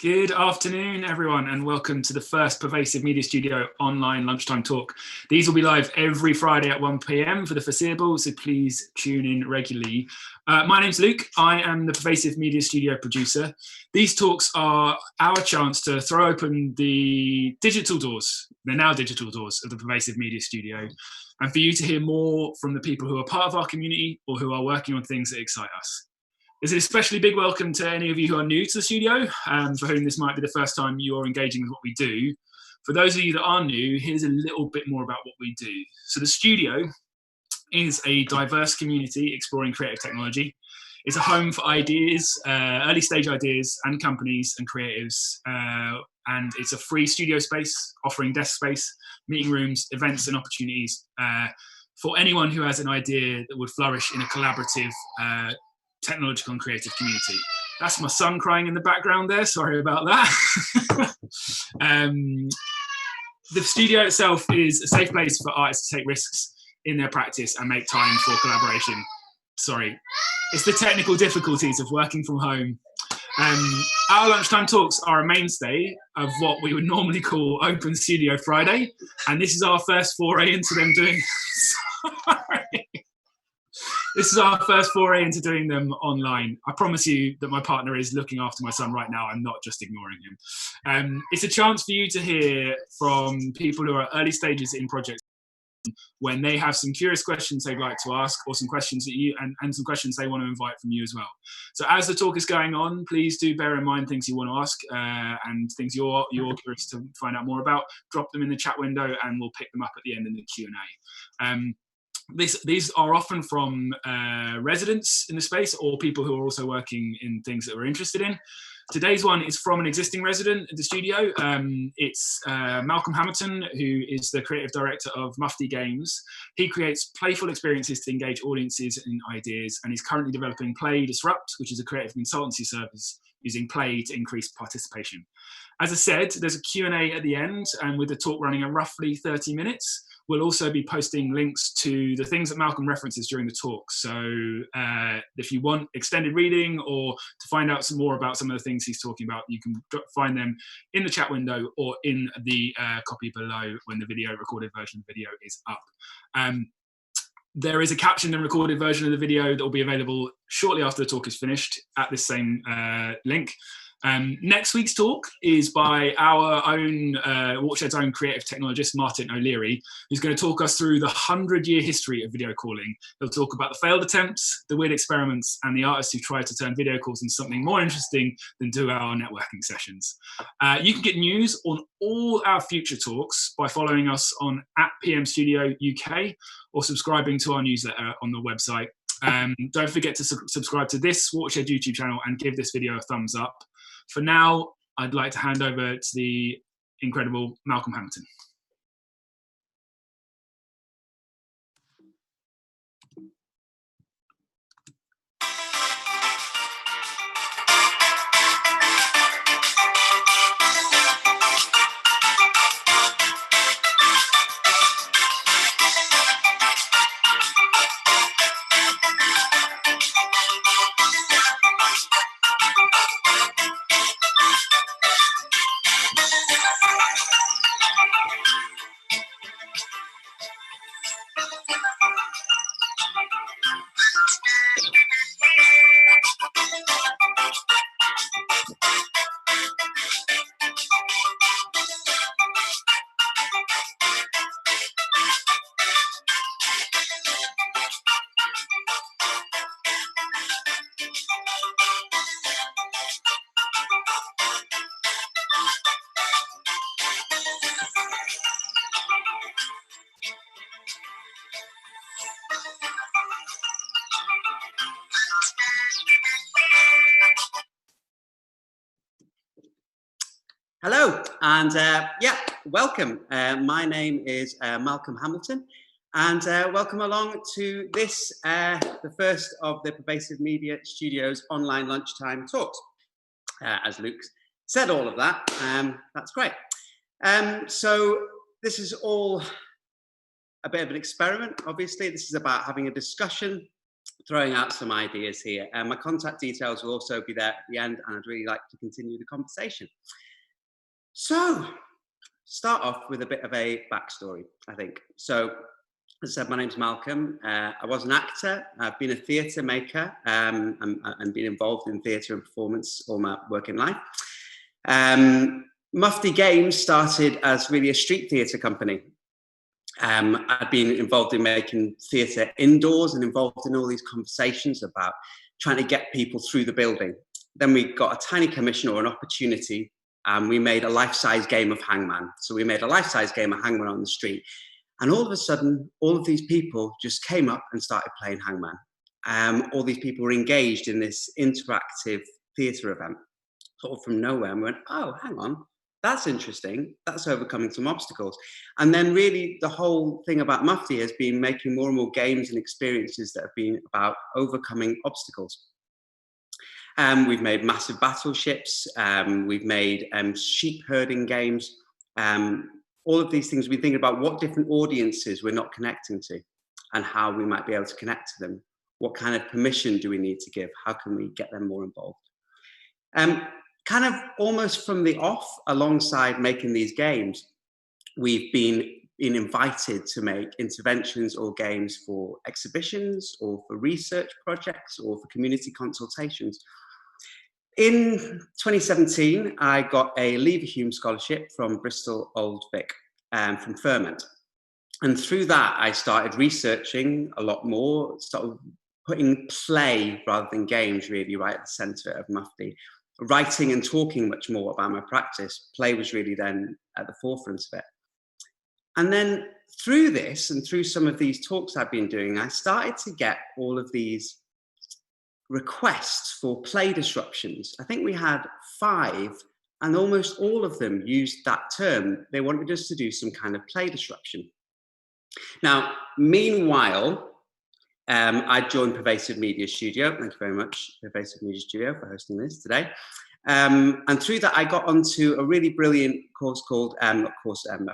Good afternoon, everyone, and welcome to the first Pervasive Media Studio online lunchtime talk. These will be live every Friday at 1 p.m. for the foreseeable, so please tune in regularly. My name's Luke. I am the Pervasive Media Studio producer. These talks are our chance to throw open the digital doors, they're now digital doors, of the Pervasive Media Studio, and for you to hear more from the people who are part of our community or who are working on things that excite us. There's an especially big welcome to any of you who are new to the studio, for whom this might be the first time you're engaging with what we do. For those of you that are new, here's a little bit more about what we do. So the studio is a diverse community exploring creative technology. It's a home for ideas, early stage ideas and companies and creatives. And it's a free studio space offering desk space, meeting rooms, events and opportunities for anyone who has an idea that would flourish in a collaborative technological and creative community. That's my son crying in the background there, sorry about that. The studio itself is a safe place for artists to take risks in their practice and make time for collaboration. Sorry, it's the technical difficulties of working from home. Our lunchtime talks are a mainstay of what we would normally call Open Studio Friday, and this is our first foray into them doing sorry. This is our first foray into doing them online. I promise you that my partner is looking after my son right now. I'm not just ignoring him. It's a chance for you to hear from people who are early stages in projects when they have some curious questions they'd like to ask, or some questions that you and some questions they want to invite from you as well. So as the talk is going on, please do bear in mind things you want to ask and things you're curious to find out more about. Drop them in the chat window and we'll pick them up at the end in the Q&A. These are often from residents in the space or people who are also working in things that we're interested in. Today's one is from an existing resident at the studio. It's Malcolm Hamilton, who is the creative director of Mufti Games. He creates playful experiences to engage audiences in ideas, and he's currently developing Play Disrupt, which is a creative consultancy service using play to increase participation. As I said, there's a Q&A at the end, and with the talk running at roughly 30 minutes, we'll also be posting links to the things that Malcolm references during the talk. So if you want extended reading or to find out some more about some of the things he's talking about, you can find them in the chat window or in the copy below when the recorded version of the video is up. There is a captioned and recorded version of the video that will be available shortly after the talk is finished at this same link. Next week's talk is by our own, Watershed's own creative technologist, Martin O'Leary, who's going to talk us through the 100-year history of video calling. He'll talk about the failed attempts, the weird experiments, and the artists who tried to turn video calls into something more interesting than 2-hour networking sessions. You can get news on all our future talks by following us on @PMStudio UK or subscribing to our newsletter on the website. Don't forget to subscribe to this Watershed YouTube channel and give this video a thumbs up. For now, I'd like to hand over to the incredible Malcolm Hamilton. Hello, and welcome. My name is Malcolm Hamilton, and welcome along to this, the first of the Pervasive Media Studio's online lunchtime talks. As Luke said all of that, that's great. So this is all a bit of an experiment, obviously. This is about having a discussion throwing out some ideas here. And my contact details will also be there at the end, and I'd really like to continue the conversation. So, start off with a bit of a backstory, I think. So, as I said, my name's Malcolm. I was an actor. I've been a theatre maker and been involved in theatre and performance all my working life. Mufti Games started as really a street theatre company. I'd been involved in making theatre indoors and involved in all these conversations about trying to get people through the building. Then we got a tiny commission or an opportunity, and we made a life-size game of Hangman. So we made a life-size game of Hangman on the street. And all of a sudden, all of these people just came up and started playing Hangman. All these people were engaged in this interactive theatre event, sort of from nowhere. And we went, oh, hang on, that's interesting. That's overcoming some obstacles. And then really the whole thing about Mufti has been making more and more games and experiences that have been about overcoming obstacles. We've made massive battleships. We've made sheep herding games. All of these things, we think about what different audiences we're not connecting to and how we might be able to connect to them. What kind of permission do we need to give? How can we get them more involved? Kind of almost from the off, alongside making these games, we've been invited to make interventions or games for exhibitions or for research projects or for community consultations. In 2017, I got a Leverhulme scholarship from Bristol Old Vic, from Ferment. And through that, I started researching a lot more, started putting play rather than games really right at the centre of Mufti. Writing and talking much more about my practice. Play was really then at the forefront of it. And then through this and through some of these talks I've been doing, I started to get all of these requests for play disruptions. I think we had 5, and almost all of them used that term. They wanted us to do some kind of play disruption. Now, meanwhile, I joined Pervasive Media Studio. Thank you very much, Pervasive Media Studio, for hosting this today. And through that, I got onto a really brilliant course called, a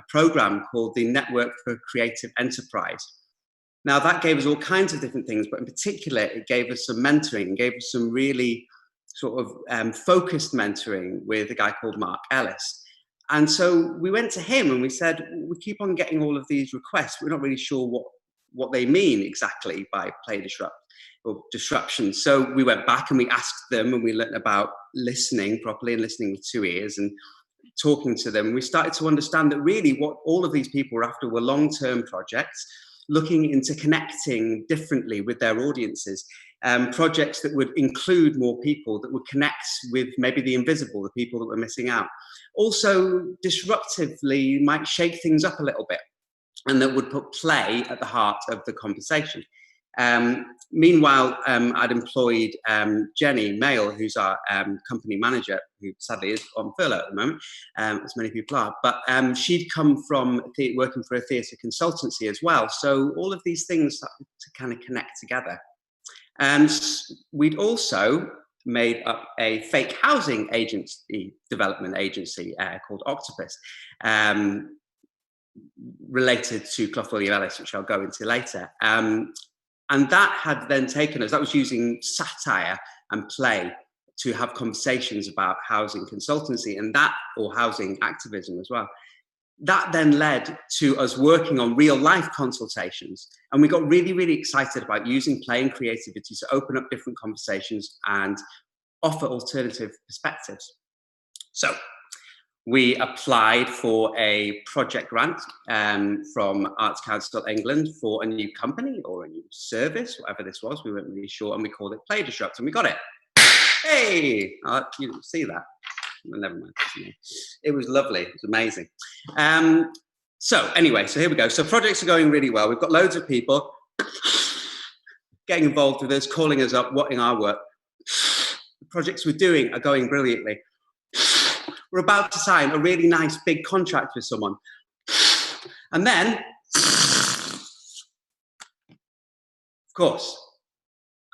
program called the Network for Creative Enterprise. Now, that gave us all kinds of different things, but in particular, it gave us some mentoring, gave us some really sort of focused mentoring with a guy called Mark Ellis. And so we went to him and we said, we keep on getting all of these requests. We're not really sure what they mean exactly by play disruption. So we went back and we asked them, and we learned about listening properly and listening with 2 ears and talking to them. We started to understand that really what all of these people were after were long-term projects, looking into connecting differently with their audiences, projects that would include more people, that would connect with maybe the invisible, the people that were missing out. Also, disruptively might shake things up a little bit, and that would put play at the heart of the conversation. Meanwhile, I'd employed Jenny Mail, who's our company manager, who sadly is on furlough at the moment, as many people are, but she'd come from working for a theatre consultancy as well. So all of these things started to kind of connect together. And we'd also made up a fake housing agency, development agency called Octopus, related to Clough William Ellis, which I'll go into later. And that had then taken us, that was using satire and play to have conversations about housing consultancy and that, or housing activism as well. That then led to us working on real life consultations. And we got really, really excited about using play and creativity to open up different conversations and offer alternative perspectives. So we applied for a project grant from Arts Council England for a new company or a new service, whatever this was, we weren't really sure, and we called it Play Disrupt, and we got it. Hey, you didn't see that. Well, never mind. It was lovely. It was amazing. So anyway, so here we go. So projects are going really well. We've got loads of people getting involved with us, calling us up, wanting our work. The projects we're doing are going brilliantly. We're about to sign a really nice big contract with someone. And then, of course,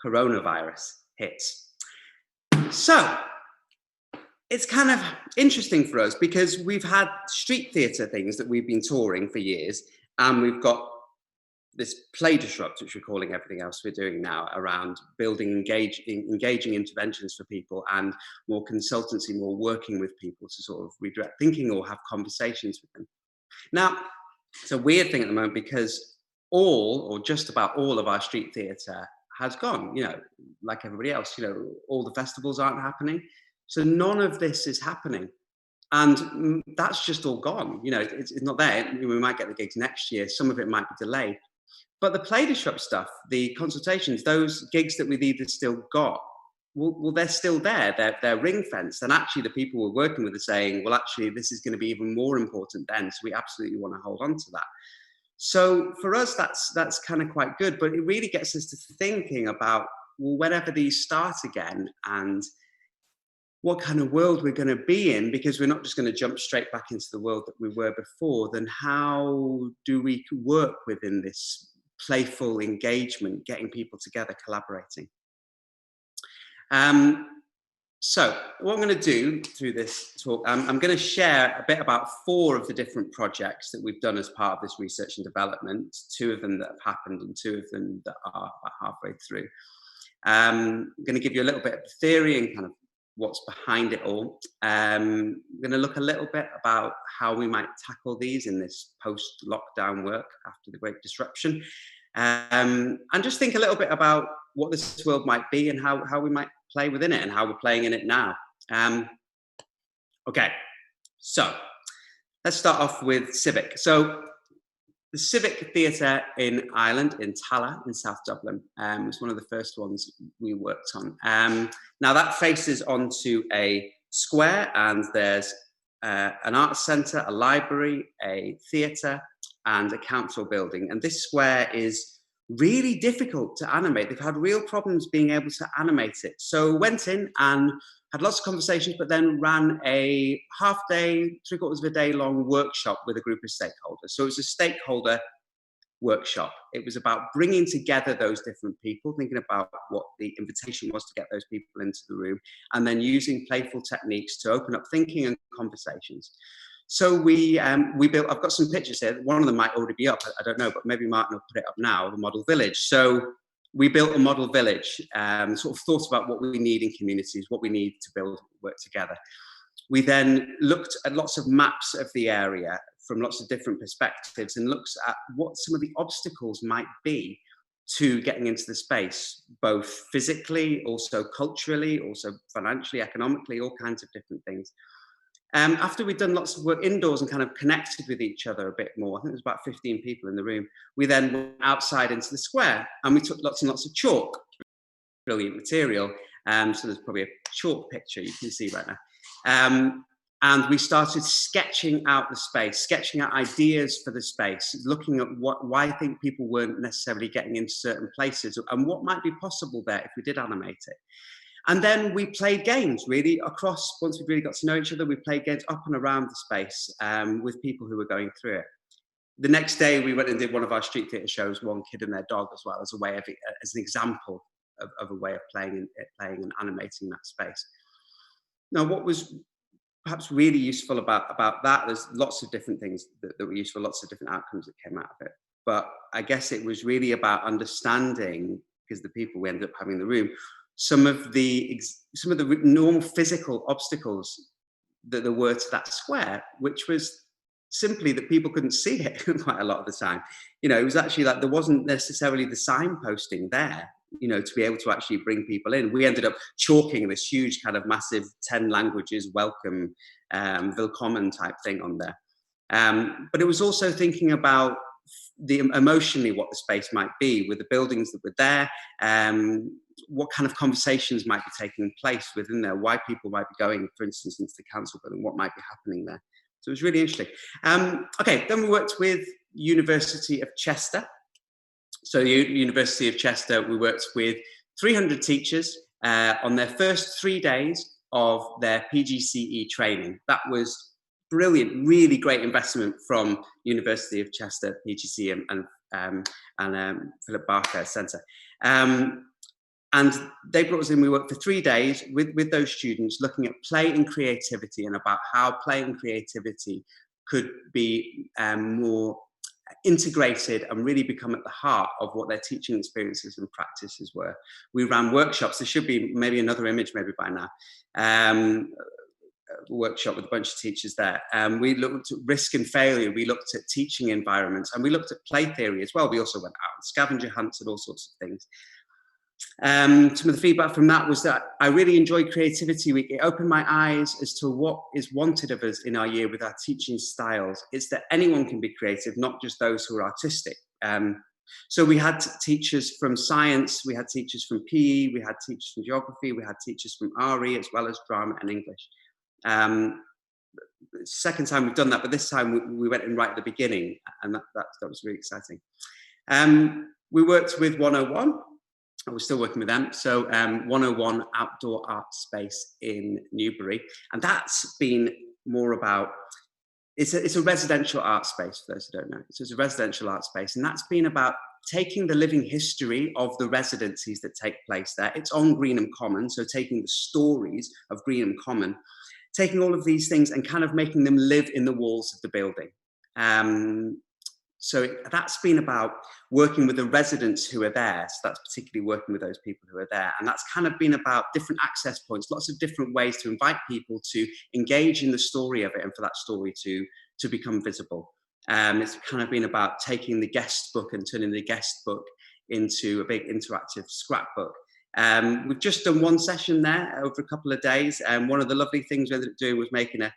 coronavirus hits. So it's kind of interesting for us because we've had street theatre things that we've been touring for years, and we've got this play disrupt, which we're calling everything else we're doing now, around building engaging interventions for people, and more consultancy, more working with people to sort of redirect thinking or have conversations with them. Now, it's a weird thing at the moment because all, or just about all, of our street theatre has gone, you know, like everybody else. You know, all the festivals aren't happening. So none of this is happening. And that's just all gone. You know, it's not there. We might get the gigs next year. Some of it might be delayed. But the play disrupt stuff, the consultations, those gigs that we've either still got, well, they're still there. They're ring fenced. And actually the people we're working with are saying, well, actually, this is going to be even more important then. So we absolutely want to hold on to that. So for us, that's kind of quite good. But it really gets us to thinking about, well, whenever these start again, and what kind of world we're going to be in, because we're not just going to jump straight back into the world that we were before, then how do we work within this playful engagement, getting people together, collaborating? So what I'm going to do through this talk, I'm going to share a bit about 4 of the different projects that we've done as part of this research and development, 2 of them that have happened and 2 of them that are about halfway through. I'm going to give you a little bit of the theory and kind of what's behind it all. I'm going to look a little bit about how we might tackle these in this post-lockdown work after the Great Disruption, and just think a little bit about what this world might be and how we might play within it and how we're playing in it now. Okay, so let's start off with Civic. So the Civic Theatre in Ireland, in Tallaght, in South Dublin, was one of the first ones we worked on. Now that faces onto a square, and there's an arts centre, a library, a theatre, and a council building. And this square is really difficult to animate. They've had real problems being able to animate it. So went in and had lots of conversations, but then ran a half-day, 3/4 of a day long workshop with a group of stakeholders. So it was a stakeholder workshop. It was about bringing together those different people, thinking about what the invitation was to get those people into the room, and then using playful techniques to open up thinking and conversations. So we built, I've got some pictures here. One of them might already be up, I don't know, but maybe Martin will put it up now, the model village. So we built a model village, sort of thought about what we need in communities, what we need to build, work together. We then looked at lots of maps of the area from lots of different perspectives and looked at what some of the obstacles might be to getting into the space, both physically, also culturally, also financially, economically, all kinds of different things. After we'd done lots of work indoors and kind of connected with each other a bit more, I think there was about 15 people in the room, we then went outside into the square and we took lots and lots of chalk, brilliant material. So there's probably a chalk picture you can see right now. And we started sketching out the space, sketching out ideas for the space, looking at why I think people weren't necessarily getting into certain places and what might be possible there if we did animate it. And then we played games really across, once we really got to know each other, we played games up and around the space with people who were going through it. The next day we went and did one of our street theatre shows, One Kid and Their Dog, as well, as a way of, as an example of a way of playing and animating that space. Now, what was perhaps really useful about that, there's lots of different things that were useful, lots of different outcomes that came out of it. But I guess it was really about understanding, because the people we ended up having in the room, some of the normal physical obstacles that there were to that square, which was simply that people couldn't see it quite a lot of the time. You know, it was actually like there wasn't necessarily the signposting there, you know, to be able to actually bring people in. We ended up chalking this huge kind of massive 10 languages welcome, willkommen type thing on there. But it was also thinking about emotionally what the space might be with the buildings that were there, what kind of conversations might be taking place within there, why people might be going, for instance, into the council building, what might be happening there. So it was really interesting. Okay, then we worked with University of Chester. So University of Chester, we worked with 300 teachers on their first 3 days of their PGCE training. That was brilliant, really great investment from University of Chester, PGC and Philip Barker Centre. And they brought us in, we worked for 3 days with those students, looking at play and creativity and about how play and creativity could be more integrated and really become at the heart of what their teaching experiences and practices were. We ran workshops. There should be maybe another image maybe by now. Workshop with a bunch of teachers there. We looked at risk and failure. We looked at teaching environments, and we looked at play theory as well. We also went out on scavenger hunts and all sorts of things. Some of the feedback from that was that I really enjoyed Creativity Week. It opened my eyes as to what is wanted of us in our year with our teaching styles. It's that anyone can be creative, not just those who are artistic. So we had teachers from science, we had teachers from PE, we had teachers from geography, we had teachers from RE, as well as drama and English. Second time we've done that, but this time we went in right at the beginning, and that was really exciting. We worked with 101. We're still working with them. So 101 outdoor art space in Newbury. And that's been more about, it's a residential art space, for those who don't know. So it's a residential art space. And that's been about taking the living history of the residencies that take place there. It's on Greenham Common. So taking the stories of Greenham Common, taking all of these things and kind of making them live in the walls of the building. So that's been about working with the residents who are there. So that's particularly working with those people who are there. And that's kind of been about different access points, lots of different ways to invite people to engage in the story of it and for that story to become visible. It's kind of been about taking the guest book and turning the guest book into a big interactive scrapbook. We've just done one session there over a couple of days. And one of the lovely things we ended up doing was making a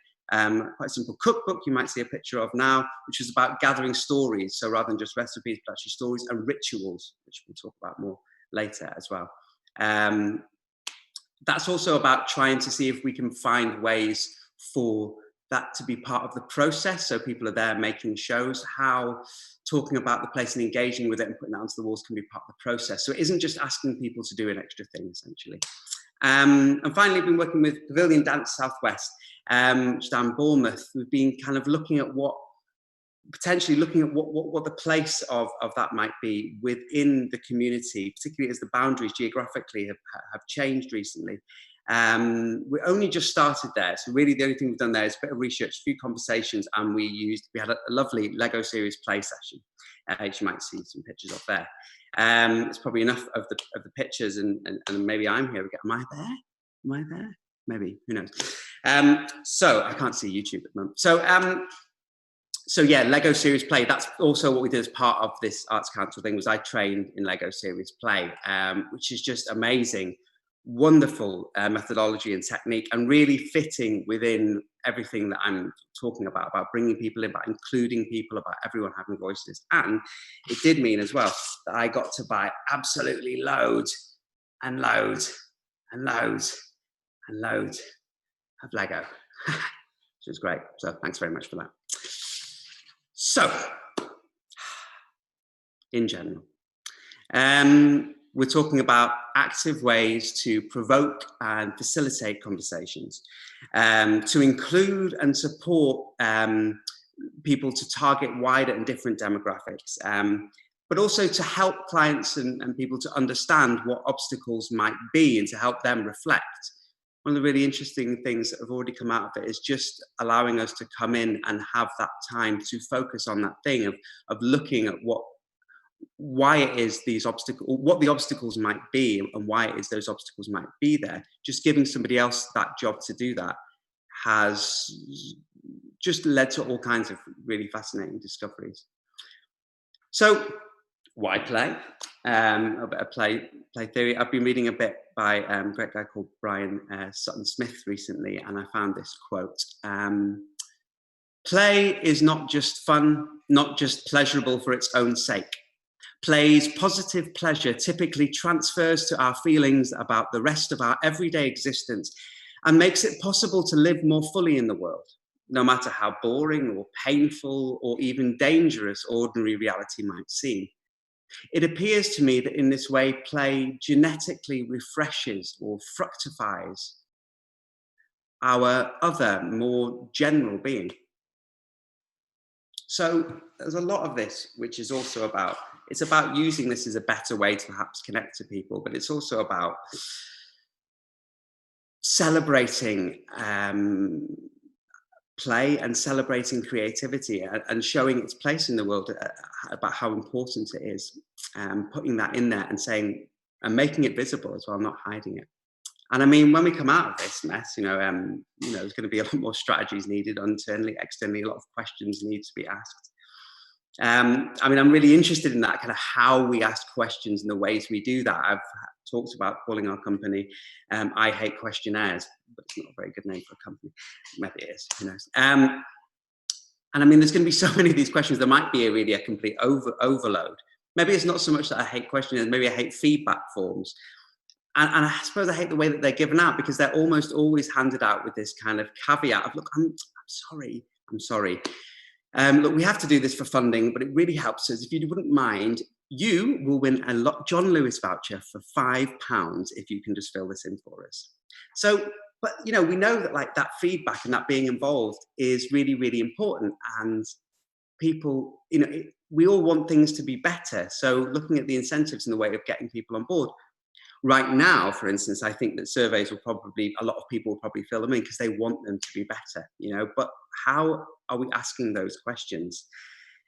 quite simple cookbook you might see a picture of now, which is about gathering stories. So rather than just recipes, but actually stories and rituals, which we'll talk about more later as well. That's also about trying to see if we can find ways for that to be part of the process. So people are there making shows, how talking about the place and engaging with it and putting it onto the walls can be part of the process. So it isn't just asking people to do an extra thing, essentially. And finally, we've been working with Pavilion Dance Southwest, which is down Bournemouth. We've been kind of looking at what the place of that might be within the community, particularly as the boundaries geographically have changed recently. We only just started there, so really the only thing we've done there is a bit of research, a few conversations, and we had a lovely Lego series play session, which you might see some pictures of there. It's probably enough of the pictures, and maybe I'm here again. Am I there? Am I there? Maybe, who knows? So I can't see YouTube at the moment. So yeah, Lego series play. That's also what we did as part of this Arts Council thing. Was I trained in Lego series play, which is just amazing, wonderful methodology and technique, and really fitting within everything that I'm talking about bringing people in, about including people, about everyone having voices. And it did mean as well that I got to buy absolutely loads and loads and loads and loads of Lego, which was great. So thanks very much for that. So, in general, we're talking about active ways to provoke and facilitate conversations, to include and support people to target wider and different demographics, but also to help clients and people to understand what obstacles might be and to help them reflect. One of the really interesting things that have already come out of it is just allowing us to come in and have that time to focus on that thing of looking at why it is these obstacles, what the obstacles might be, and why it is those obstacles might be there. Just giving somebody else that job to do that has just led to all kinds of really fascinating discoveries. So, why play? A bit of play theory. I've been reading a bit by a great guy called Brian Sutton Smith recently, and I found this quote. Play is not just fun, not just pleasurable for its own sake. Play's positive pleasure typically transfers to our feelings about the rest of our everyday existence and makes it possible to live more fully in the world, no matter how boring or painful or even dangerous ordinary reality might seem. It appears to me that in this way, play genetically refreshes or fructifies our other, more general being. So there's a lot of this, which is also about, it's about using this as a better way to perhaps connect to people, but it's also about celebrating play and celebrating creativity and showing its place in the world, about how important it is, putting that in there and saying, and making it visible as well, not hiding it. And I mean, when we come out of this mess, there's going to be a lot more strategies needed internally, externally. A lot of questions need to be asked. I mean, I'm really interested in that, kind of how we ask questions and the ways we do that. I've talked about calling our company I Hate Questionnaires, but it's not a very good name for a company. Maybe it is, who knows. And I mean, there's going to be so many of these questions. There might be a complete overload. Maybe it's not so much that I hate questionnaires, maybe I hate feedback forms. And I suppose I hate the way that they're given out, because they're almost always handed out with this kind of caveat of, look, I'm sorry. Look, we have to do this for funding, but it really helps us. If you wouldn't mind, you will win a John Lewis voucher for £5 if you can just fill this in for us. So, but we know that like that feedback and that being involved is really, really important. And people, we all want things to be better. So looking at the incentives and the way of getting people on board. Right now, for instance, I think that surveys a lot of people will probably fill them in because they want them to be better, but how are we asking those questions?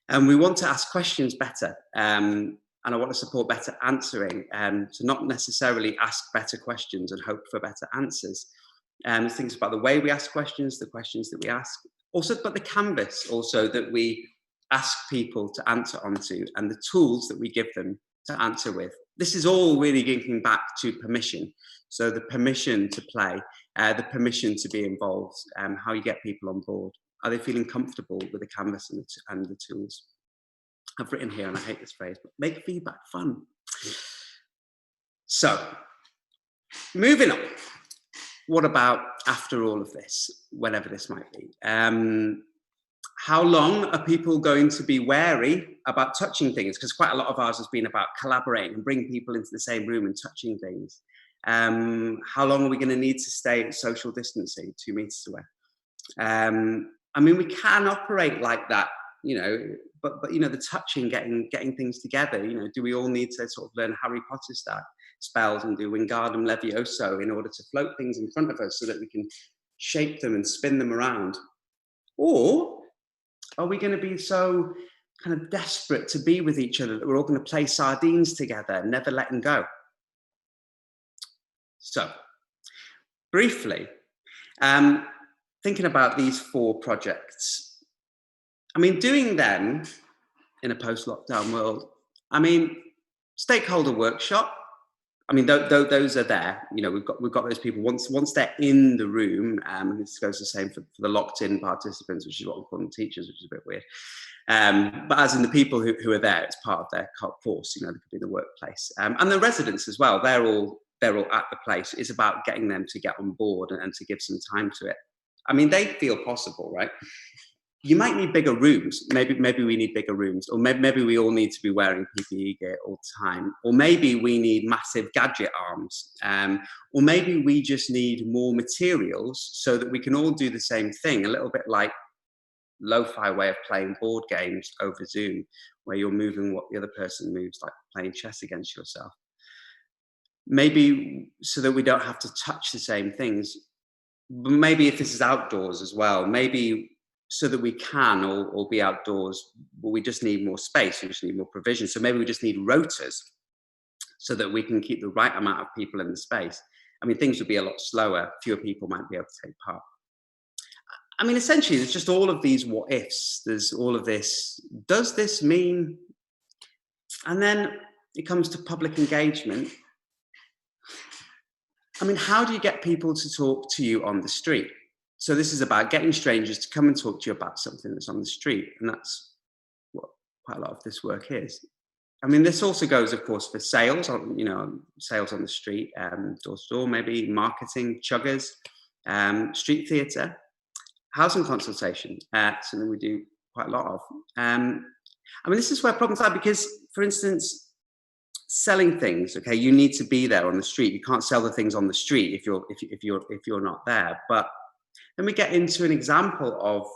And we want to ask questions better. And I want to support better answering, to not necessarily ask better questions and hope for better answers. Things about the way we ask questions, the questions that we ask, also, but the canvas also that we ask people to answer onto, and the tools that we give them to answer with. This is all really linking back to permission. So the permission to play, the permission to be involved, how you get people on board. Are they feeling comfortable with the canvas and the tools? I've written here, and I hate this phrase, but make feedback fun. So, moving on. What about after all of this, whenever this might be? How long are people going to be wary about touching things? Because quite a lot of ours has been about collaborating and bringing people into the same room and touching things. How long are we going to need to stay at social distancing, 2 meters away? I mean, we can operate like that, but the touching, getting things together, do we all need to sort of learn Harry Potter spells and do Wingardium Levioso in order to float things in front of us so that we can shape them and spin them around? Or are we going to be so kind of desperate to be with each other that we're all going to play sardines together, never letting go? So, briefly, thinking about these 4 projects, I mean, doing them in a post-lockdown world, I mean, stakeholder workshop, I mean, those are there. We've got those people once they're in the room. And this goes the same for the locked-in participants, which is what we call them teachers, which is a bit weird. But as in the people who are there, it's part of their course. They could be in the workplace, and the residents as well. They're all at the place. It's about getting them to get on board and to give some time to it. I mean, they feel possible, right? You might need bigger rooms. Maybe we need bigger rooms, or maybe we all need to be wearing PPE gear all the time, or maybe we need massive gadget arms, or maybe we just need more materials so that we can all do the same thing. A little bit like lo-fi way of playing board games over Zoom, where you're moving what the other person moves, like playing chess against yourself. Maybe so that we don't have to touch the same things. Maybe if this is outdoors as well, maybe so that we can all be outdoors, but we just need more space, we just need more provision. So maybe we just need rotors so that we can keep the right amount of people in the space. I mean, things would be a lot slower, fewer people might be able to take part. I mean, essentially, there's just all of these what ifs, there's all of this, does this mean? And then it comes to public engagement. I mean, how do you get people to talk to you on the street? So this is about getting strangers to come and talk to you about something that's on the street. And that's what quite a lot of this work is. I mean, this also goes, of course, for sales, sales on the street, door to door, maybe marketing, chuggers, street theatre, housing consultation, something we do quite a lot of. I mean, this is where problems are because, for instance, selling things, okay, you need to be there on the street. You can't sell the things on the street if you're not there. But then we get into an example of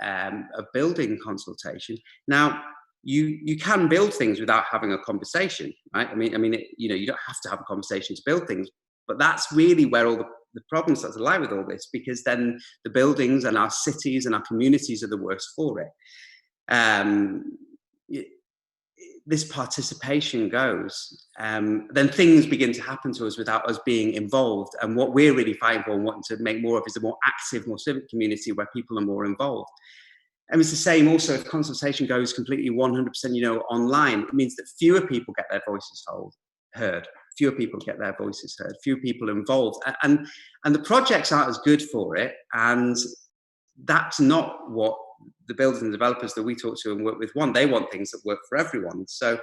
a building consultation. Now, you can build things without having a conversation, right? I mean, you don't have to have a conversation to build things, but that's really where all the problems that lie with all this, because then the buildings and our cities and our communities are the worse for it. This participation goes, then things begin to happen to us without us being involved. And what we're really fighting for and wanting to make more of is a more active, more civic community where people are more involved. And it's the same also if consultation goes completely 100%, online. It means that fewer people get their voices heard, fewer people get their voices heard, fewer people involved. And the projects aren't as good for it. And that's not what the builders and developers that we talk to and work with want. They want things that work for everyone. So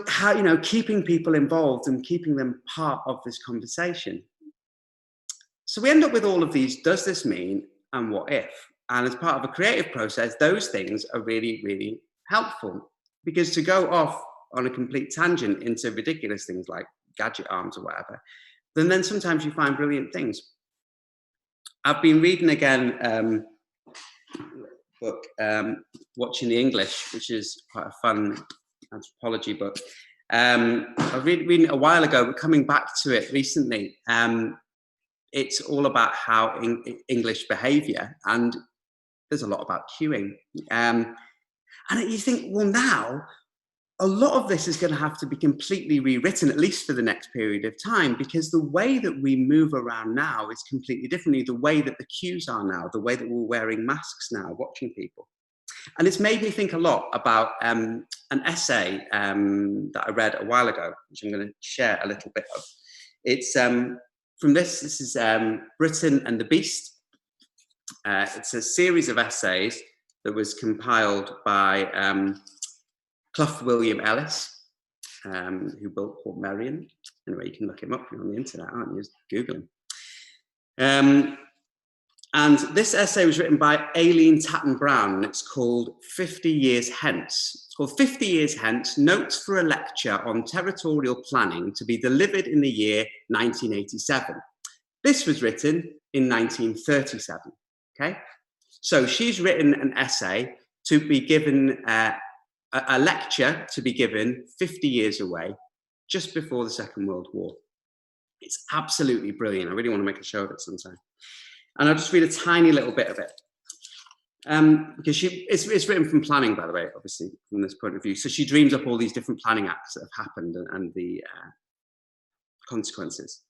how, keeping people involved and keeping them part of this conversation. So we end up with all of these, does this mean, and what if? And as part of a creative process, those things are really, really helpful, because to go off on a complete tangent into ridiculous things like gadget arms or whatever, then sometimes you find brilliant things. I've been reading again book, Watching the English, which is quite a fun anthropology book. I was reading it a while ago, but coming back to it recently. It's all about how English behaviour, and there's a lot about queuing. And you think, well, now a lot of this is going to have to be completely rewritten, at least for the next period of time, because the way that we move around now is completely differently. The way that the queues are now, the way that we're wearing masks now, watching people. And it's made me think a lot about an essay that I read a while ago, which I'm going to share a little bit of. It's from this is Britain and the Beast. It's a series of essays that was compiled by Clough William Ellis, who built Port Merion. Anyway, you can look him up. You're on the internet, aren't you? Just Google him. And this essay was written by Aileen Tatton Brown, and it's called 50 Years Hence. It's called 50 Years Hence, Notes for a Lecture on Territorial Planning to be delivered in the year 1987. This was written in 1937, okay? So she's written an essay to be given, a lecture to be given 50 years away, just before the Second World War. It's absolutely brilliant. I really want to make a show of it sometime. And I'll just read a tiny little bit of it. Because it's written from planning, by the way, obviously, from this point of view. So she dreams up all these different planning acts that have happened and the consequences.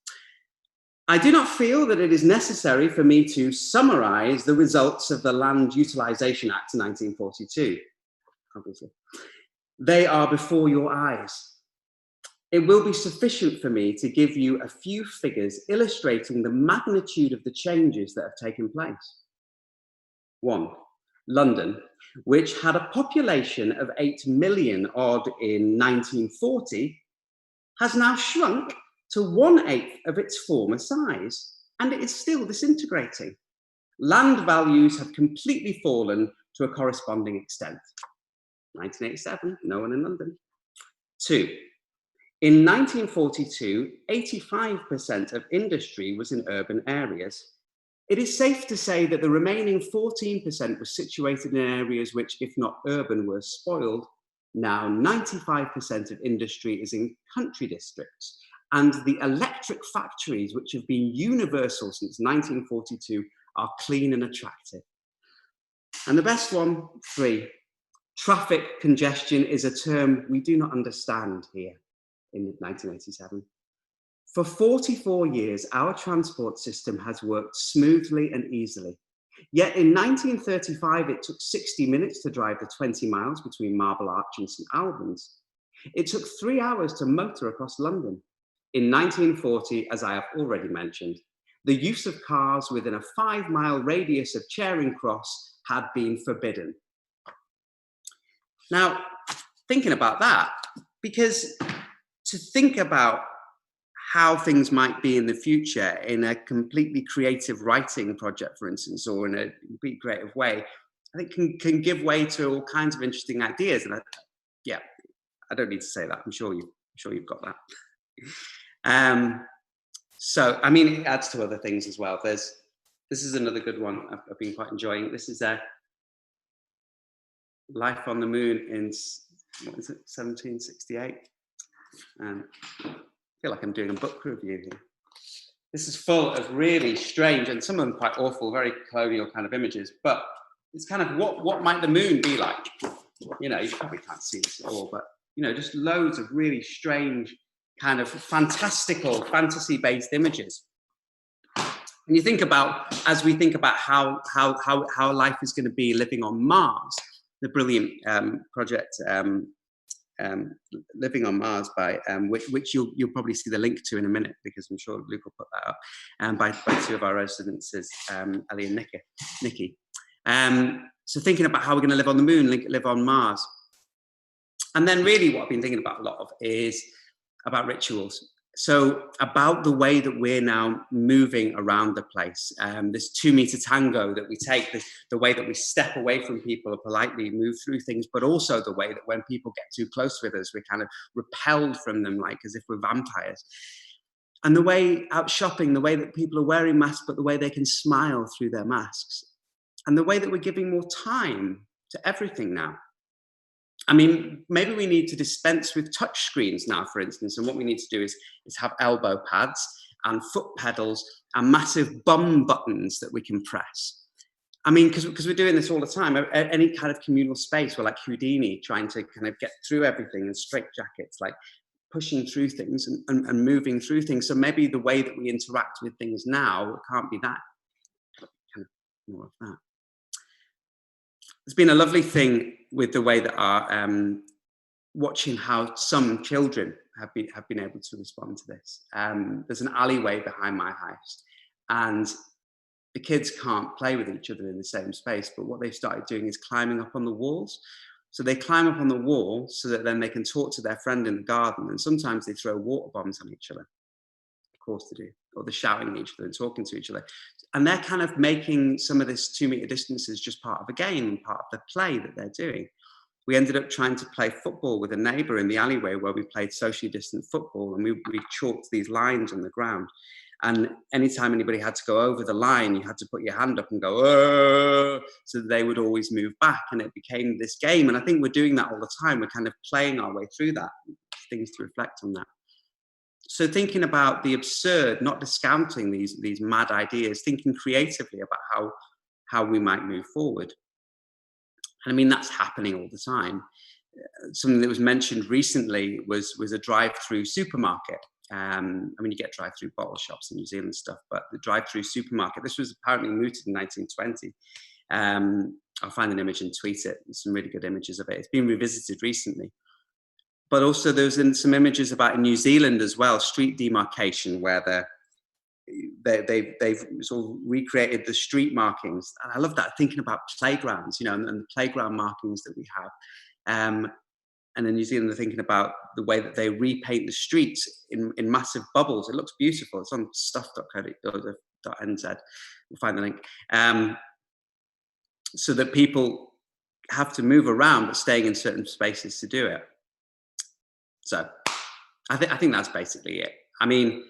I do not feel that it is necessary for me to summarise the results of the Land Utilization Act 1942, obviously. They are before your eyes. It will be sufficient for me to give you a few figures illustrating the magnitude of the changes that have taken place. 1. London, which had a population of 8 million odd in 1940, has now shrunk to 1/8 of its former size, and it is still disintegrating. Land values have completely fallen to a corresponding extent. 1987, no one in London. 2. In 1942, 85% of industry was in urban areas. It is safe to say that the remaining 14% was situated in areas which, if not urban, were spoiled. Now 95% of industry is in country districts, and the electric factories, which have been universal since 1942, are clean and attractive. And the best one, 3. Traffic congestion is a term we do not understand here in 1987. For 44 years, our transport system has worked smoothly and easily. Yet in 1935, it took 60 minutes to drive the 20 miles between Marble Arch and St Albans. It took 3 hours to motor across London. In 1940, as I have already mentioned, the use of cars within a 5-mile radius of Charing Cross had been forbidden. Now, thinking about that, because to think about how things might be in the future in a completely creative writing project, for instance, or in a completely creative way, I think can give way to all kinds of interesting ideas. And I don't need to say that. I'm sure you've got that. So, I mean, it adds to other things as well. This is another good one I've been quite enjoying. This is Life on the Moon in, what is it, 1768. I feel like I'm doing a book review here. this is full of really strange, and some of them quite awful, very colonial kind of images, but it's kind of what might the moon be like? You know, you probably can't see this at all, but, you know, just loads of really strange kind of fantastical, fantasy-based images. And you think about, as we think about how life is going to be living on Mars, the brilliant project Living on Mars by which you'll probably see the link to in a minute, because I'm sure Luke will put that up, by two of our residents, Ellie and Nikki. So thinking about how we're going to live on the moon, live on Mars. And then really what I've been thinking about a lot of is about rituals. So about the way that we're now moving around the place, this 2-meter tango that we take, the way that we step away from people or politely move through things, but also the way that when people get too close with us, we're kind of repelled from them, like as if we're vampires. And the way out shopping, the way that people are wearing masks, but the way they can smile through their masks. And the way that we're giving more time to everything now. I mean, maybe we need to dispense with touch screens now, for instance, and what we need to do is have elbow pads and foot pedals and massive bum buttons that we can press. I mean, because we're doing this all the time. Any kind of communal space, we're like Houdini trying to kind of get through everything in straitjackets, like pushing through things and moving through things. So maybe the way that we interact with things now, it can't be that, kind of more of that. There's been a lovely thing with the way that our watching how some children have been able to respond to this. There's an alleyway behind my house, and the kids can't play with each other in the same space, but what they've started doing is climbing up on the walls. So they climb up on the wall so that then they can talk to their friend in the garden, and sometimes they throw water bombs on each other. Of course they do. Or they're shouting at each other and talking to each other. And they're kind of making some of this 2-meter distances just part of a game, part of the play that they're doing. We ended up trying to play football with a neighbour in the alleyway where we played socially distant football, and we chalked these lines on the ground. And anytime anybody had to go over the line, you had to put your hand up and go, oh, so that they would always move back, and it became this game. And I think we're doing that all the time. We're kind of playing our way through that, things to reflect on that. So thinking about the absurd, not discounting these mad ideas, thinking creatively about how we might move forward. And I mean, that's happening all the time. Something that was mentioned recently was a drive-through supermarket. I mean, you get drive-through bottle shops in New Zealand and stuff, but the drive-through supermarket, this was apparently mooted in 1920. I'll find an image and tweet it. There's some really good images of it. It's been revisited recently. But also there's some images about in New Zealand as well, street demarcation, where they've sort of recreated the street markings. And I love that, thinking about playgrounds, you know, and the playground markings that we have. And in New Zealand, they're thinking about the way that they repaint the streets in massive bubbles. It looks beautiful. It's on stuff.co.nz. We'll find the link. So that people have to move around, but staying in certain spaces to do it. So I think that's basically it. I mean,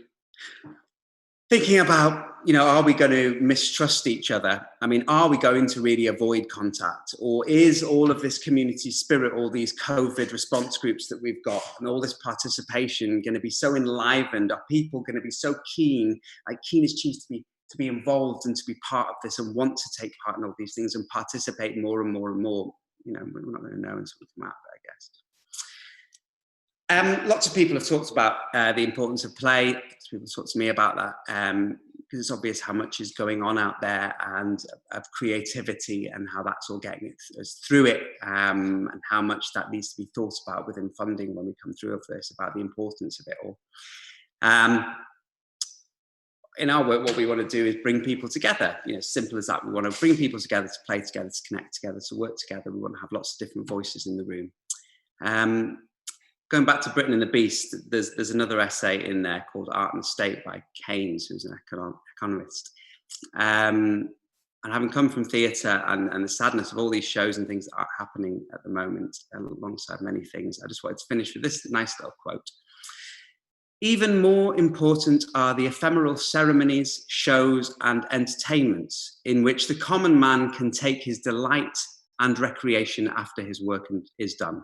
thinking about, you know, are we going to mistrust each other? I mean, are we going to really avoid contact? Or is all of this community spirit, all these COVID response groups that we've got, and all this participation going to be so enlivened? Are people going to be so keen, like keen as cheese to be involved and to be part of this and want to take part in all these things and participate more and more and more? You know, we're not going to know until we come out of it, I guess. Lots of people have talked about the importance of play. People talk to me about that because it's obvious how much is going on out there, and of creativity, and how that's all getting us through it, and how much that needs to be thought about within funding when we come through of this, about the importance of it all. In our work, what we want to do is bring people together. You know, simple as that. We want to bring people together to play together, to connect together, to work together. We want to have lots of different voices in the room. Going back to Britain and the Beast, there's another essay in there called Art and State by Keynes, who's an economist. And having come from theatre and the sadness of all these shows and things that are happening at the moment, alongside many things, I just wanted to finish with this nice little quote. Even more important are the ephemeral ceremonies, shows, and entertainments in which the common man can take his delight and recreation after his work is done,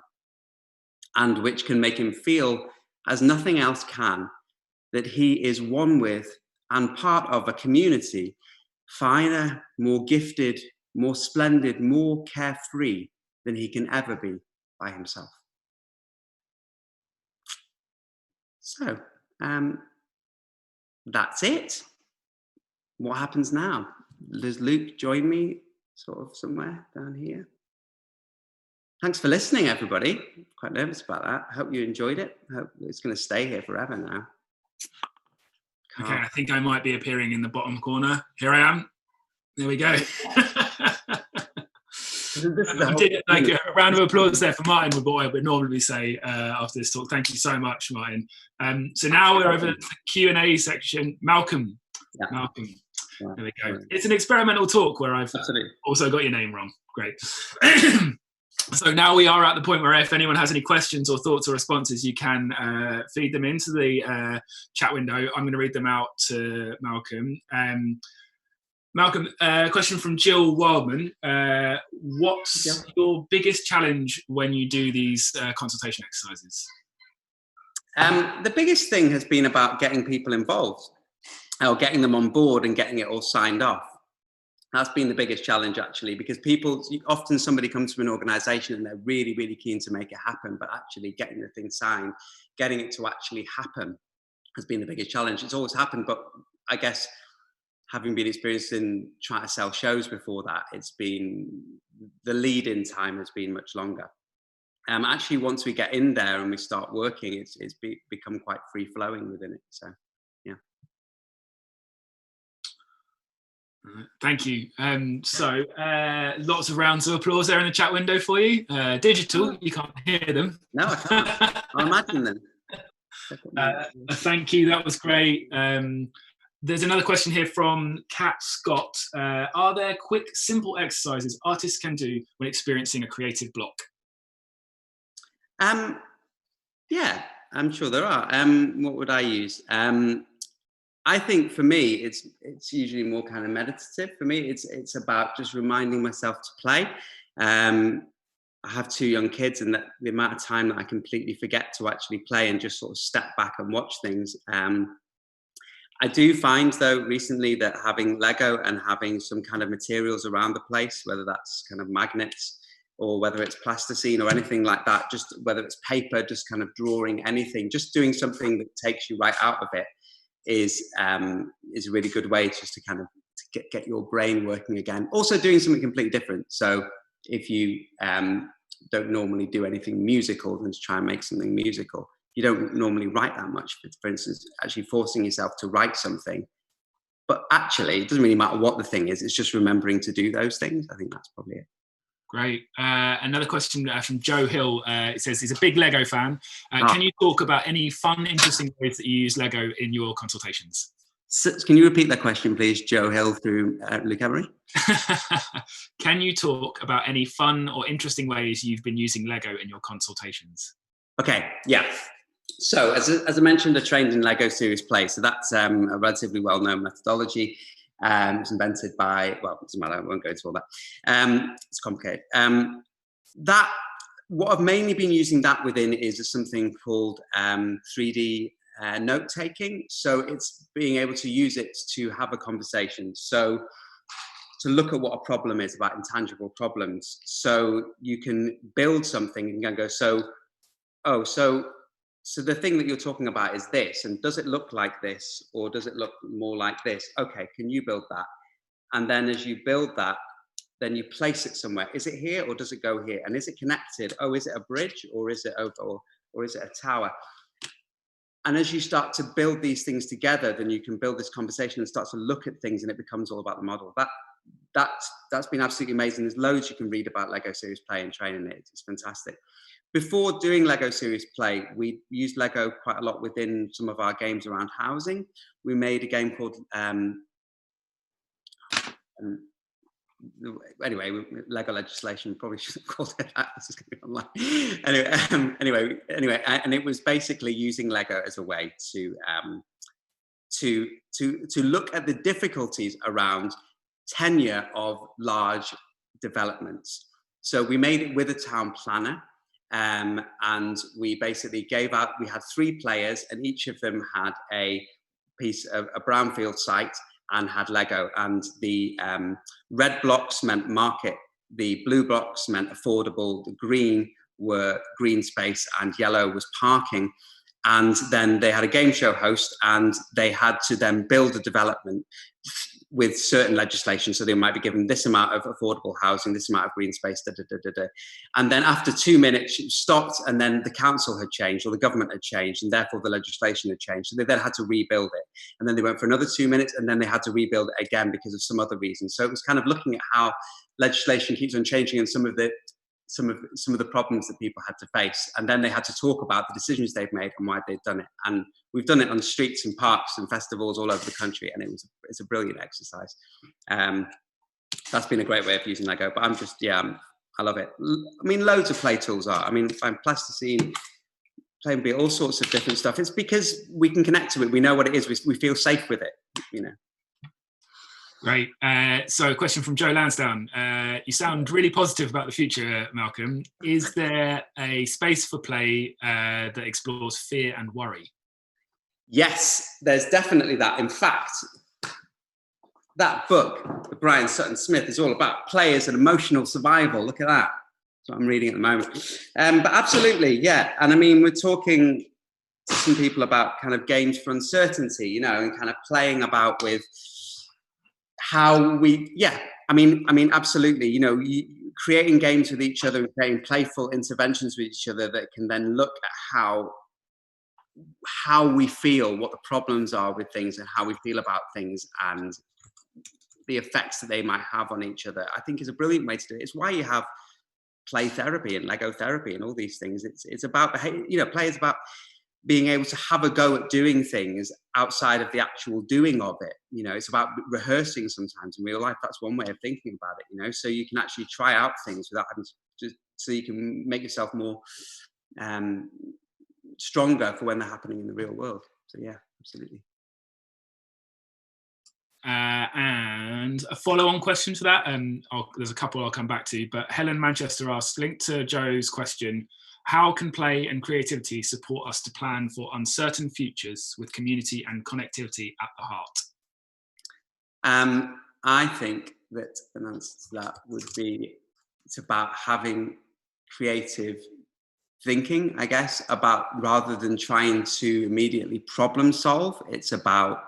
and which can make him feel, as nothing else can, that he is one with and part of a community finer, more gifted, more splendid, more carefree than he can ever be by himself. So, that's it. What happens now? Does Luke join me sort of somewhere down here? Thanks for listening, everybody. Quite nervous about that. I hope you enjoyed it. I hope it's going to stay here forever now. Okay, I think I might be appearing in the bottom corner. Here I am. There we go. Like a round of applause there for Martin with what I would normally say after this talk. Thank you so much, Martin. So now we're over the Q&A section. Malcolm. Yeah. Malcolm. Yeah. There we go. It's an experimental talk where I've also got your name wrong. Great. So now we are at the point where if anyone has any questions or thoughts or responses, you can feed them into the chat window. I'm going to read them out to Malcolm. Malcolm, question from Jill Wildman. What's your biggest challenge when you do these consultation exercises? The biggest thing has been about getting people involved, or getting them on board and getting it all signed off. That's been the biggest challenge, actually, because often somebody comes from an organisation and they're really, really keen to make it happen, but actually getting the thing signed, getting it to actually happen has been the biggest challenge. It's always happened, but I guess having been experienced in trying to sell shows before that, it's been, the lead-in time has been much longer. Actually, once we get in there and we start working, it's become quite free-flowing within it, so. Thank you. So lots of rounds of applause there in the chat window for you. Digital, you can't hear them. No, I can't. I'll imagine them. Thank you, that was great. There's another question here from Kat Scott. Are there quick, simple exercises artists can do when experiencing a creative block? Yeah, I'm sure there are. What would I use? I think for me, it's usually more kind of meditative. For me, it's about just reminding myself to play. I have 2 young kids, and the amount of time that I completely forget to actually play and just sort of step back and watch things. I do find, though, recently that having Lego and having some kind of materials around the place, whether that's kind of magnets or whether it's plasticine or anything like that, just whether it's paper, just kind of drawing anything, just doing something that takes you right out of it, is a really good way just to kind of get your brain working again. Also doing something completely different. So if you don't normally do anything musical, then to try and make something musical. You don't normally write that much. For instance, actually forcing yourself to write something. But actually, it doesn't really matter what the thing is. It's just remembering to do those things. I think that's probably it. Great. Another question from Joe Hill. It says he's a big Lego fan. Can you talk about any fun, interesting ways that you use Lego in your consultations? So, can you repeat that question, please, Joe Hill through Luke Emery? Can you talk about any fun or interesting ways you've been using Lego in your consultations? Okay, yeah. So as I mentioned, I trained in Lego Serious Play. So that's a relatively well-known methodology. It was invented by, well, it doesn't matter, I won't go into all that. It's complicated. What I've mainly been using that within is something called 3D note-taking. So it's being able to use it to have a conversation. So to look at what a problem is, about intangible problems. So you can build something and you can go, so the thing that you're talking about is this, and does it look like this, or does it look more like this? Okay, can you build that? And then as you build that, then you place it somewhere. Is it here, or does it go here? And is it connected? Oh, is it a bridge, or is it over, or is it a tower? And as you start to build these things together, then you can build this conversation and start to look at things, and it becomes all about the model. That's been absolutely amazing. There's loads you can read about Lego Serious Play and training it. It's fantastic. Before doing Lego Serious Play, we used Lego quite a lot within some of our games around housing. We made a game called, anyway, Lego Legislation, probably shouldn't have called it that. This is going to be online. Anyway, and it was basically using Lego as a way to look at the difficulties around tenure of large developments. So we made it with a town planner. And we basically we had 3 players, and each of them had a piece of a brownfield site and had Lego, and the red blocks meant market, the blue blocks meant affordable, the green were green space, and yellow was parking. And then they had a game show host, and they had to then build a development with certain legislation. So they might be given this amount of affordable housing, this amount of green space, da, da, da, da, da. And then after 2 minutes, it stopped, and then the council had changed, or the government had changed, and therefore the legislation had changed. So they then had to rebuild it. And then they went for another 2 minutes, and then they had to rebuild it again because of some other reason. So it was kind of looking at how legislation keeps on changing, and some of the problems that people had to face, and then they had to talk about the decisions they've made and why they've done it. And we've done it on the streets and parks and festivals all over the country, and it's a brilliant exercise. That's been a great way of using Lego. But I love it. I mean, loads of play tools are. I mean, find plasticine, Playmobil, all sorts of different stuff. It's because we can connect to it. We know what it is. We feel safe with it. You know. Great. So a question from Joe Lansdowne. You sound really positive about the future, Malcolm. Is there a space for play that explores fear and worry? Yes, there's definitely that. In fact, that book, the Brian Sutton Smith, is all about players and emotional survival. Look at that. That's what I'm reading at the moment. But absolutely, yeah. And I mean, we're talking to some people about kind of games for uncertainty, you know, and kind of playing about with how we, I mean, absolutely, you know, creating games with each other and creating playful interventions with each other that can then look at how we feel, what the problems are with things and how we feel about things and the effects that they might have on each other, I think is a brilliant way to do it. It's why you have play therapy and Lego therapy and all these things. It's about, you know, play is about being able to have a go at doing things outside of the actual doing of it. You know, it's about rehearsing sometimes in real life. That's one way of thinking about it, you know, so you can actually try out things without having to, so you can make yourself more stronger for when they're happening in the real world. So yeah, absolutely. And a follow-on question to that, there's a couple I'll come back to, but Helen Manchester asks, linked to Joe's question, how can play and creativity support us to plan for uncertain futures with community and connectivity at the heart? I think that an answer to that would be, it's about having creative thinking, I guess, about rather than trying to immediately problem solve, it's about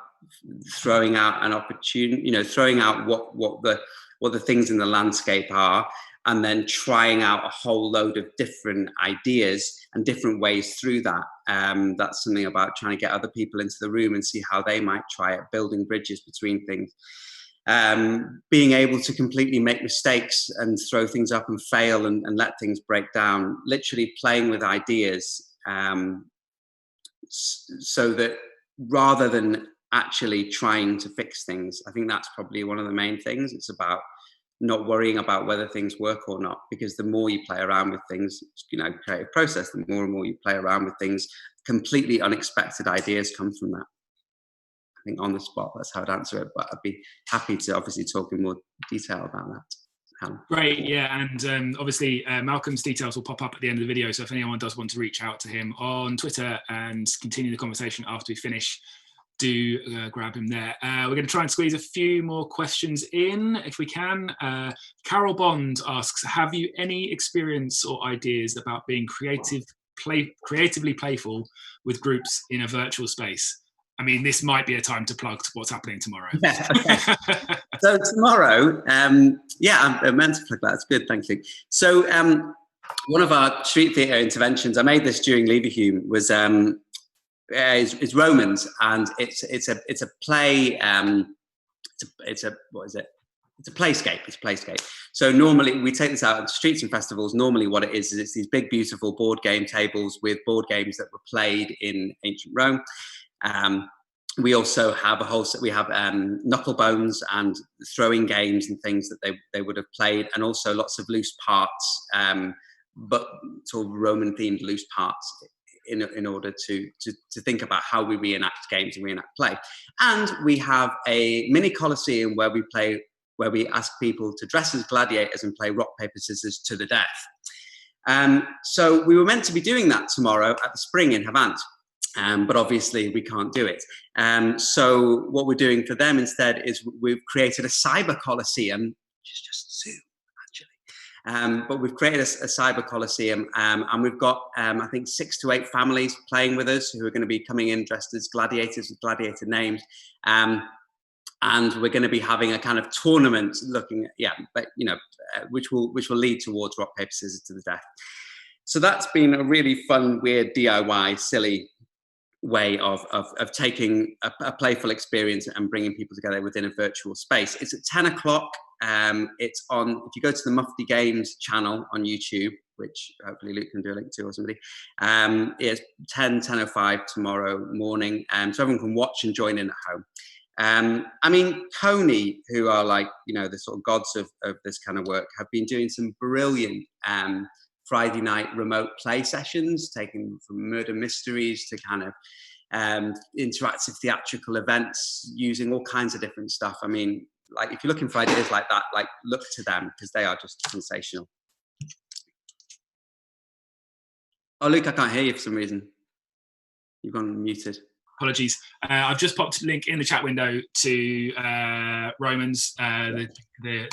throwing out an opportunity, you know, throwing out what the things in the landscape are, and then trying out a whole load of different ideas and different ways through that. That's something about trying to get other people into the room and see how they might try it, building bridges between things. Being able to completely make mistakes and throw things up and fail and let things break down, literally playing with ideas, so that rather than actually trying to fix things, I think that's probably one of the main things. It's about not worrying about whether things work or not, because the more you play around with things, you know, creative process, the more and more you play around with things, completely unexpected ideas come from that. I think on the spot, that's how I'd answer it, but I'd be happy to obviously talk in more detail about that. Great, yeah, and obviously Malcolm's details will pop up at the end of the video, so if anyone does want to reach out to him on Twitter and continue the conversation after we finish, do grab him there. We're going to try and squeeze a few more questions in if we can. Carol Bond asks, have you any experience or ideas about being creatively playful with groups in a virtual space? I mean, this might be a time to plug what's happening tomorrow. Yeah, okay. So tomorrow, I meant to plug that. It's good, thank you. So one of our street theatre interventions, I made this during Leverhulme, was it's Romans, and it's a play. It's a playscape. It's a playscape. So normally we take this out on streets and festivals. Normally, what it is it's these big, beautiful board game tables with board games that were played in ancient Rome. We also have a whole set. We have knuckle bones and throwing games and things that they would have played, and also lots of loose parts, but sort of Roman themed loose parts. In order to think about how we reenact games and reenact play. And we have a mini Colosseum where we ask people to dress as gladiators and play rock, paper, scissors to the death. So we were meant to be doing that tomorrow at the Spring in Havant. But obviously we can't do it. So what we're doing for them instead is we've created a cyber coliseum, which is just Zoom, actually. But we've created a cyber coliseum, and we've got, I think, 6 to 8 families playing with us who are going to be coming in dressed as gladiators with gladiator names. And we're going to be having a kind of tournament looking at, which will lead towards rock, paper, scissors to the death. So that's been a really fun, weird, DIY, silly way of taking a playful experience and bringing people together within a virtual space. It's at 10 o'clock. It's on, if you go to the Mufti Games channel on YouTube, which hopefully Luke can do a link to or somebody, it's 10:05 tomorrow morning. So everyone can watch and join in at home. I mean, Coney, who are like, the sort of gods of this kind of work, have been doing some brilliant Friday night remote play sessions, taking from murder mysteries to kind of interactive theatrical events, using all kinds of different stuff. I mean, like, if you're looking for ideas like that, like, look to them, because they are just sensational. Oh, Luke, I can't hear you for some reason. You've gone muted. Apologies. I've just popped a link in the chat window to Romans, the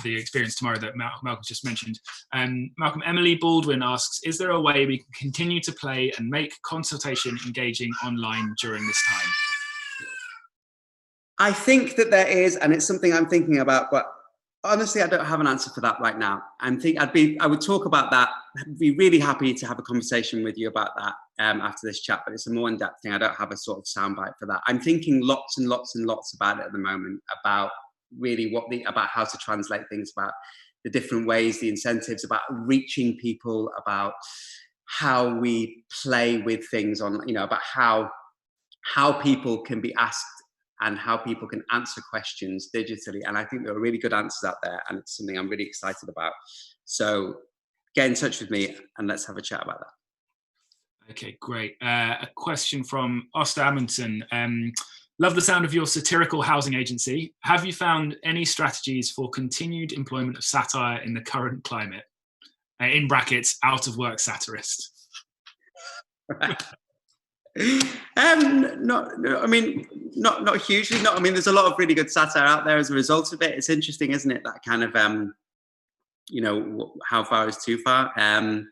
experience tomorrow that Malcolm just mentioned. Malcolm, Emily Baldwin asks, is there a way we can continue to play and make consultation engaging online during this time? I think that there is, and it's something I'm thinking about, but honestly, I don't have an answer for that right now. I would talk about that. I'd be really happy to have a conversation with you about that after this chat, but it's a more in-depth thing. I don't have a sort of soundbite for that. I'm thinking lots and lots and lots about it at the moment, about really about how to translate things, about the different ways, the incentives, about reaching people, about how we play with things on, about how people can be asked and how people can answer questions digitally. And I think there are really good answers out there, and it's something I'm really excited about. So get in touch with me and let's have a chat about that. Okay, great. A question from Oster Amundsen. Love the sound of your satirical housing agency. Have you found any strategies for continued employment of satire in the current climate? In brackets, out of work satirist. Not hugely. I mean, there's a lot of really good satire out there as a result of it. It's interesting, isn't it? That kind of, how far is too far? I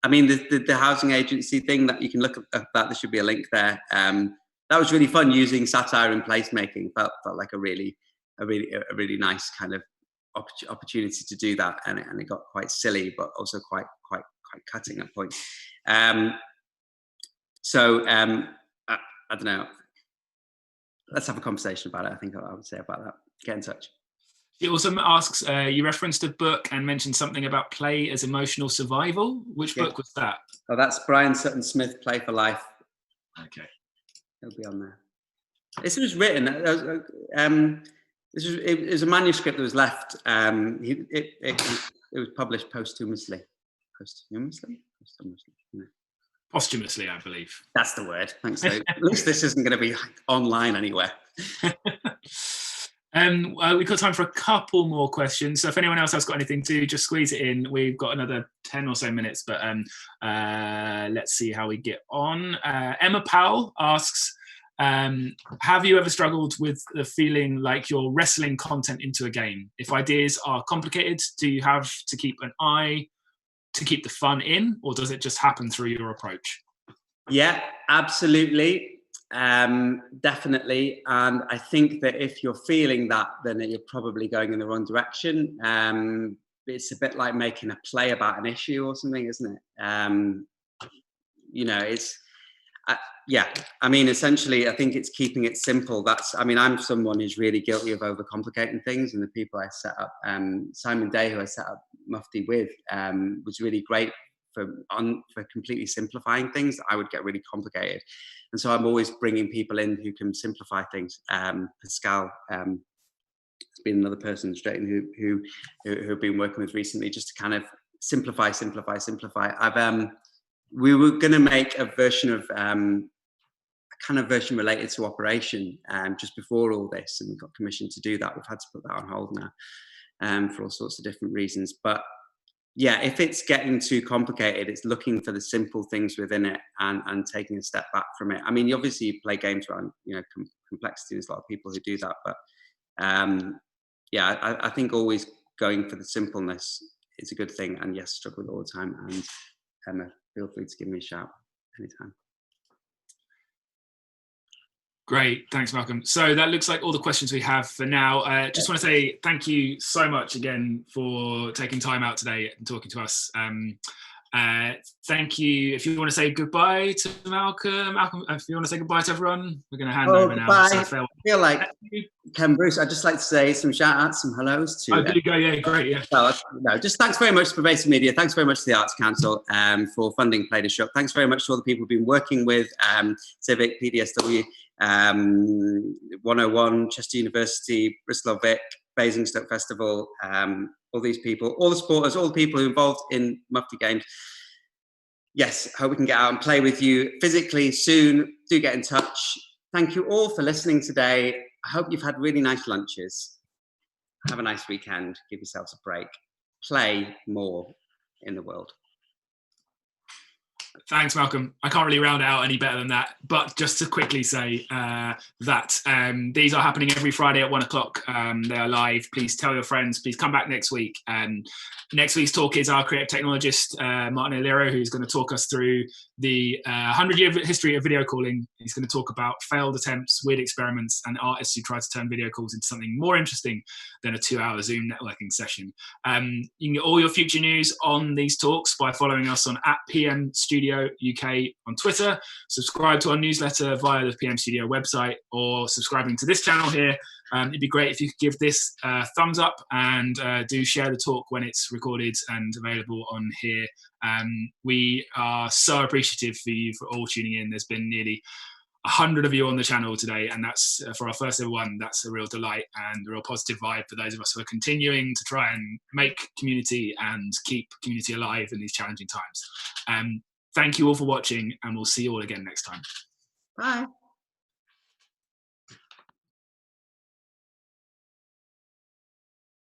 mean, the housing agency thing, that you can look at that. There should be a link there. That was really fun, using satire in placemaking. Felt like a really nice kind of opportunity to do that, and it got quite silly, but also quite cutting at points. So I don't know. Let's have a conversation about it. I think I would say about that. Get in touch. He also asks, you referenced a book and mentioned something about play as emotional survival. Which book was that? Oh, that's Brian Sutton Smith, Play for Life. Okay. It'll be on there. This was written, it was a manuscript that was left. It was published posthumously. Posthumously, I believe. That's the word. Thanks, Luke. At least this isn't going to be online anywhere. We've got time for a couple more questions. So if anyone else has got anything to, just squeeze it in. We've got another 10 or so minutes, but let's see how we get on. Emma Powell asks, have you ever struggled with the feeling like you're wrestling content into a game? If ideas are complicated, do you have to keep an eye to keep the fun in, or does it just happen through your approach? Yeah, absolutely. Definitely. And I think that if you're feeling that, then you're probably going in the wrong direction. It's a bit like making a play about an issue or something, isn't it? I mean, essentially, I think it's keeping it simple. I'm someone who's really guilty of overcomplicating things, and the people I set up, Simon Day, who I set up Mufti with, was really great for completely simplifying things that I would get really complicated. And so I'm always bringing people in who can simplify things. Pascal has been another person who I've been working with recently, just to kind of simplify. We were going to make a version of version related to operation just before all this, and we got commissioned to do that. We've had to put that on hold now for all sorts of different reasons. But yeah, if it's getting too complicated, it's looking for the simple things within it and taking a step back from it. I mean, you obviously play games around, you know, complexity. There's a lot of people who do that, but yeah, I think always going for the simpleness is a good thing. And yes, struggle all the time. And Emma, feel free to give me a shout anytime. Great, thanks, Malcolm. So that looks like all the questions we have for now. Just want to say thank you so much again for taking time out today and talking to us. Thank you. If you want to say goodbye to Malcolm, if you want to say goodbye to everyone, we're going to hand over now. Bye. So I feel like Ken Bruce. I'd just like to say some shout outs, some hellos to. Oh, do you go? Yeah, great. Yeah. Well, no, just thanks very much to Pervasive Media. Thanks very much to the Arts Council for funding Play to Shop. Thanks very much to all the people who've been working with Civic, PDSW, 101, Chester University, Bristol Vic, Basingstoke Festival, all these people, all the supporters, all the people who are involved in Mufti Games. Yes, hope we can get out and play with you physically soon. Do get in touch. Thank you all for listening today. I hope you've had really nice lunches. Have a nice weekend. Give yourselves a break. Play more in the world. Thanks, Malcolm. I can't really round it out any better than that. But just to quickly say that these are happening every Friday at 1 o'clock. They are live. Please tell your friends. Please come back next week. Next week's talk is our creative technologist, Martin O'Leary, who's going to talk us through the 100-year history of video calling. He's going to talk about failed attempts, weird experiments, and artists who try to turn video calls into something more interesting than a 2-hour Zoom networking session. You can get all your future news on these talks by following us on @PM Studio UK on Twitter. Subscribe to our newsletter via the PM Studio website or subscribing to this channel here. It'd be great if you could give this a thumbs up and do share the talk when it's recorded and available on here. We are so appreciative for you for all tuning in. There's been nearly 100 of you on the channel today, and that's for our first ever one. That's a real delight and a real positive vibe for those of us who are continuing to try and make community and keep community alive in these challenging times. Thank you all for watching, and we'll see you all again next time. Bye.